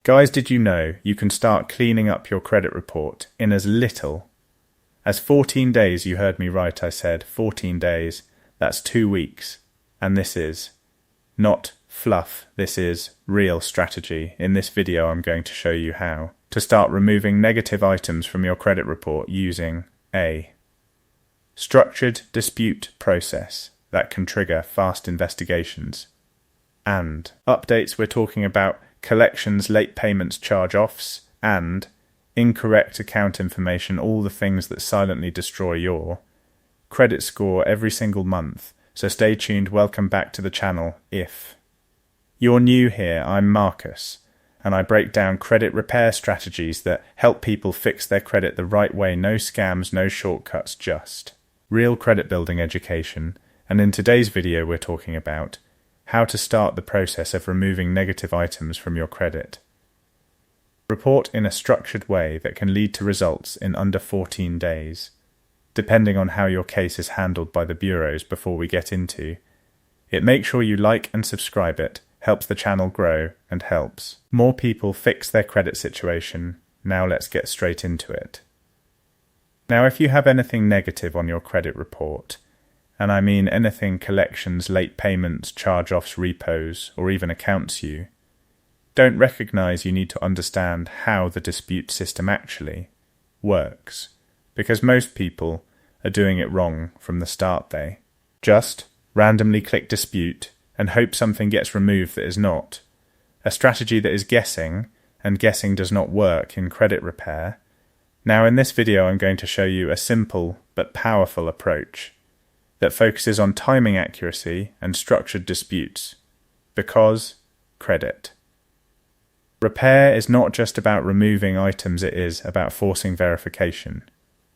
Guys, did you know you can start cleaning up your credit report in as little as 14 days? You heard me right, I said 14 days. That's 2 weeks. And this is not fluff, this is real strategy. In this video, I'm going to show you how to start removing negative items from your credit report using a structured dispute process that can trigger fast investigations, and updates. We're talking about collections, late payments, charge-offs, and incorrect account information, all the things that silently destroy your credit score every single month. So stay tuned. Welcome back to the channel. If you're new here, I'm Marcus, and I break down credit repair strategies that help people fix their credit the right way. No scams, no shortcuts, just real credit building education. And in today's video, we're talking about how to start the process of removing negative items from your credit report in a structured way that can lead to results in under 14 days, depending on how your case is handled by the bureaus. Before we get into it, make sure you like and subscribe. It helps the channel grow and helps more people fix their credit situation. Now let's get straight into it. Now, if you have anything negative on your credit report, and I mean anything collections, late payments, charge-offs, repos, or even accounts you don't recognize, you need to understand how the dispute system actually works, because most people are doing it wrong from the start. They just randomly click dispute and hope something gets removed that is not. A strategy that is guessing, and guessing does not work in credit repair. Now, in this video, I'm going to show you a simple but powerful approach that focuses on timing accuracy and structured disputes, because credit repair is not just about removing items, it is about forcing verification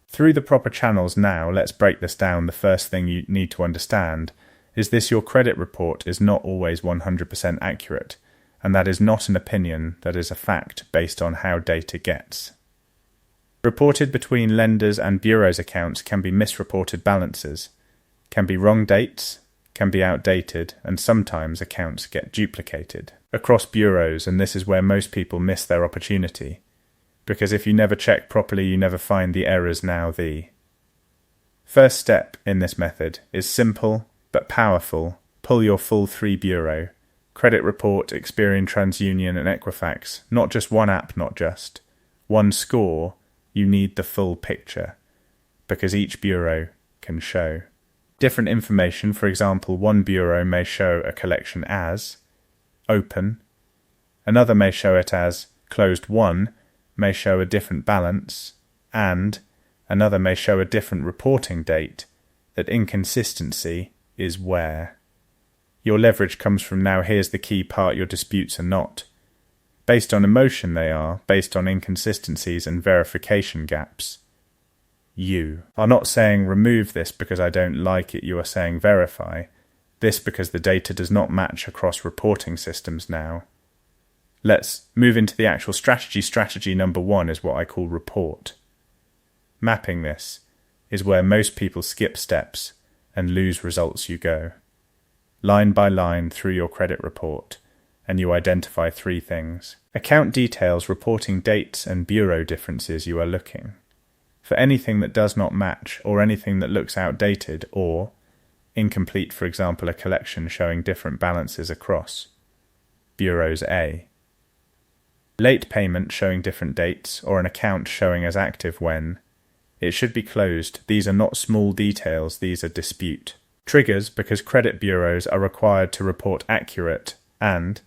through the proper channels. Now, let's break this down. The first thing you need to understand is this: your credit report is not always 100% accurate, and that is not an opinion, that is a fact based on how data gets reported between lenders and bureaus. Accounts can be misreported balances, can be wrong dates, can be outdated, and sometimes accounts get duplicated across bureaus, and this is where most people miss their opportunity, because if you never check properly, you never find the errors. Now, the first step in this method is simple but powerful. Pull your full 3 bureau credit report: Experian, TransUnion, and Equifax. Not just one app, not just one score. You need the full picture, because each bureau can show different information. For example, one bureau may show a collection as open, another may show it as closed, one may show a different balance, and another may show a different reporting date. That inconsistency is where your leverage comes from. Now, here's the key part: your disputes are not based on emotion, they are based on inconsistencies and verification gaps. You are not saying remove this because I don't like it, you are saying verify this because the data does not match across reporting systems. Now, let's move into the actual strategy. Strategy number 1 is what I call report mapping. This is where most people skip steps and lose results. You go line by line through your credit report, and you identify 3 things: account details, reporting dates, and bureau differences. You are looking for anything that does not match, or anything that looks outdated or incomplete. For example, a collection showing different balances across bureaus. A late payment showing different dates, or an account showing as active when it should be closed. These are not small details, these are dispute triggers, because credit bureaus are required to report accurate and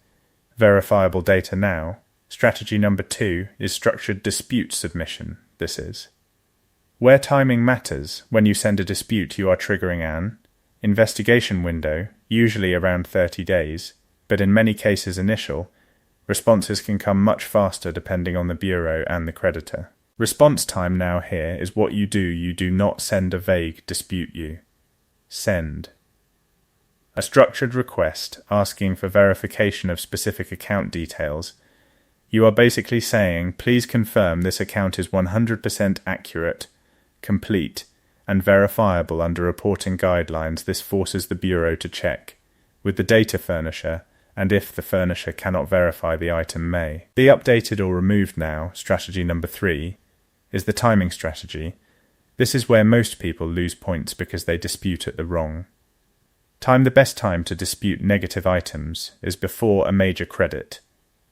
verifiable data. Now, strategy number 2 is structured dispute submission. This is where timing matters. When you send a dispute, you are triggering an investigation window, usually around 30 days, but in many cases initial responses can come much faster depending on the bureau and the creditor. Response time now here is what you do. You do not send a vague dispute, you send a structured request asking for verification of specific account details. You are basically saying, please confirm this account is 100% accurate, complete, and verifiable under reporting guidelines. This forces the bureau to check with the data furnisher and if the furnisher cannot verify the item may. Be updated or removed now, strategy number 3, is the timing strategy. This is where most people lose points because they dispute at the wrong. The best time to dispute negative items is before a major credit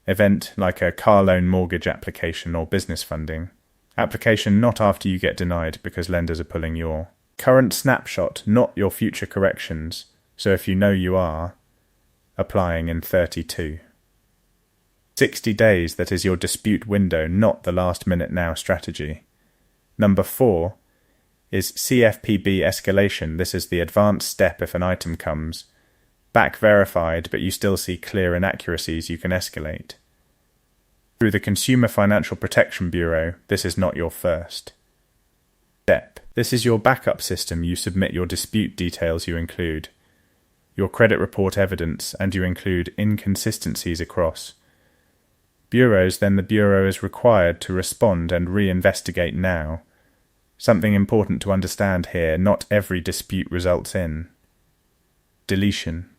event like a car loan, mortgage application or business funding. Application not after you get denied because lenders are pulling your current snapshot, not your future corrections. So if you know you are, applying in 32. 60 days, that is your dispute window, not the last minute now strategy. Number 4 is CFPB escalation. This is the advanced step if an item comes back verified but you still see clear inaccuracies, you can escalate. Through the Consumer Financial Protection Bureau, this is not your first step. This is your backup system. You submit your dispute details, you include your credit report evidence, and you include inconsistencies across bureaus. Then the bureau is required to respond and re-investigate now. Something important to understand here, not every dispute results in deletion.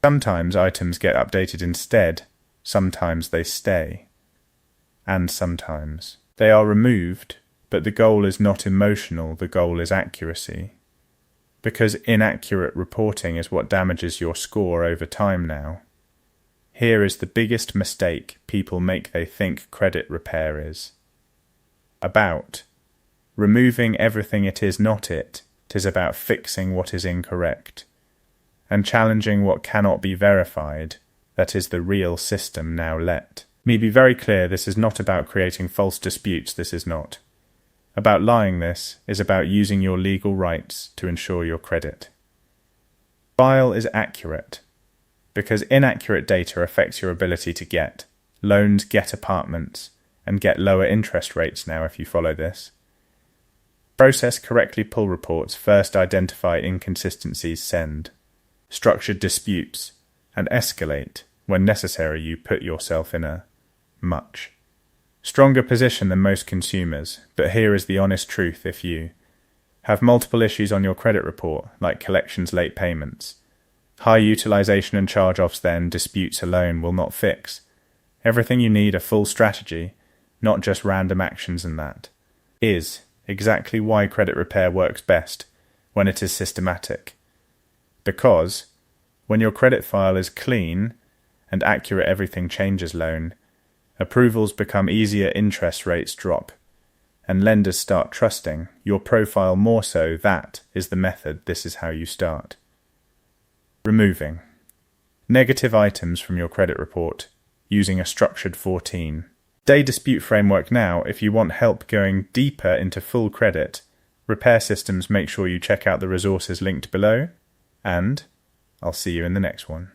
Sometimes items get updated instead, sometimes they stay, and sometimes they are removed, but the goal is not emotional, the goal is accuracy. Because inaccurate reporting is what damages your score over time now. Here is the biggest mistake people make. They think credit repair is about removing everything it is not it. It is about fixing what is incorrect and challenging what cannot be verified. That is the real system now. Let me be very clear, this is not about creating false disputes. This is not about lying. This is about using your legal rights to ensure your credit file is accurate, because inaccurate data affects your ability to get loans, get apartments, and get lower interest rates now if you follow this. Process correctly, pull reports, first identify inconsistencies, send structured disputes, and escalate. When necessary, you put yourself in a much stronger position than most consumers. But here is the honest truth: if you have multiple issues on your credit report, like collections, late payments, high utilization and charge-offs, then disputes alone will not fix. Everything you need, a full strategy, not just random actions, and that is exactly why credit repair works best when it is systematic. Because when your credit file is clean and accurate, everything changes. Loan approvals become easier, interest rates drop, and lenders start trusting your profile more so. That is the method. This is how you start removing negative items from your credit report using a structured 14-day dispute framework. Now, if you want help going deeper into full credit repair systems, make sure you check out the resources linked below, and I'll see you in the next one.